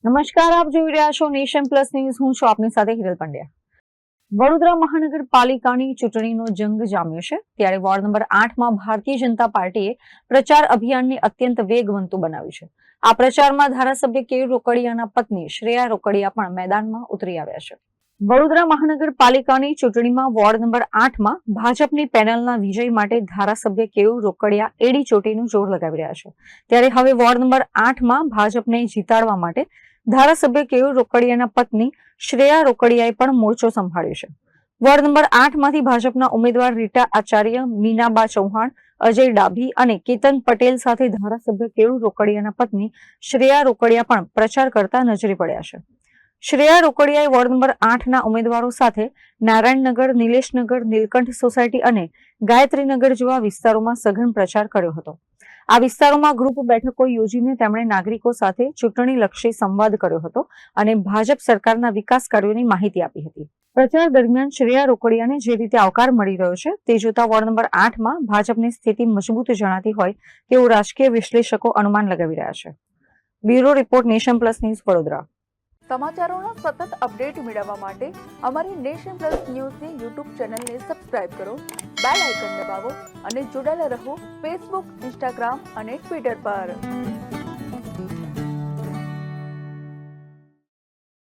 નમસ્કાર, આપ જોઈ રહ્યા છો નેશન પ્લસ ન્યૂઝ. હું છું આપની સાથે હિરલ પંડ્યા. વડોદરા મહાનગરપાલિકાની ચૂંટણીનો જંગ જામ્યો છે, ત્યારે વોર્ડ નંબર 8માં ભારતીય જનતા પાર્ટીએ પ્રચાર અભિયાનને અત્યંત વેગવંતું બનાવ્યું છે. આ પ્રચારમાં ધારાસભ્ય કેયુર રોકડિયાના પત્ની શ્રેયા રોકડિયા પણ મેદાનમાં ઉતરી આવ્યા છે. વડોદરા મહાનગરપાલિકાની ચૂંટણીમાં વોર્ડ નંબર 8માં ભાજપની પેનલના વિજય માટે ધારાસભ્ય કેયુર રોકડિયા એડી ચોટીનું જોર લગાવી રહ્યા છે. ત્યારે હવે વોર્ડ નંબર 8માં ભાજપને જીતાડવા માટે ધારાસભ્ય કેયુર રોકડિયાના પત્ની શ્રેયા રોકડિયાએ પણ મોરચો સંભાળ્યો છે. વોર્ડ નંબર 8માંથી ભાજપના ઉમેદવાર રીટા આચાર્ય, મીનાબા ચૌહાણ, અજય ડાભી અને કેતન પટેલ સાથે ધારાસભ્ય કેયુર રોકડિયાના પત્ની શ્રેયા રોકડિયા પણ પ્રચાર કરતા નજરે પડ્યા છે. શ્રેયા રોકડિયાએ વોર્ડ નંબર 8ના ઉમેદવારો સાથે નારાયણનગર, નિલેશનગર, નીલકંઠ સોસાયટી અને ગાયત્રીનગર જેવા વિસ્તારોમાં સઘન પ્રચાર કર્યો હતો. આ વિસ્તારોમાં ગ્રુપ બેઠકો યોજીને તેમણે નાગરિકો સાથે ચૂંટણીલક્ષી સંવાદ કર્યો હતો અને ભાજપ સરકારના વિકાસ કાર્યોની માહિતી આપી હતી. પ્રચાર દરમિયાન શ્રેયા રોકડિયાને જે રીતે આવકાર મળી રહ્યો છે તે જોતા વોર્ડ નંબર 8માં ભાજપની સ્થિતિ મજબૂત જણાતી હોય તેવું રાજકીય વિશ્લેષકો અનુમાન લગાવી રહ્યા છે. Bureau report, nation plus news, Vadodara. સમાચારોના સતત અપડેટ મેળવવા માટે અમારી નેશન પ્લસ ન્યૂઝની યુટ્યુબ ચેનલને સબસ્ક્રાઇબ કરો, બેલ આઇકન દબાવો અને જોડાયેલા રહો ફેસબુક, ઇન્સ્ટાગ્રામ અને ટ્વિટર પર.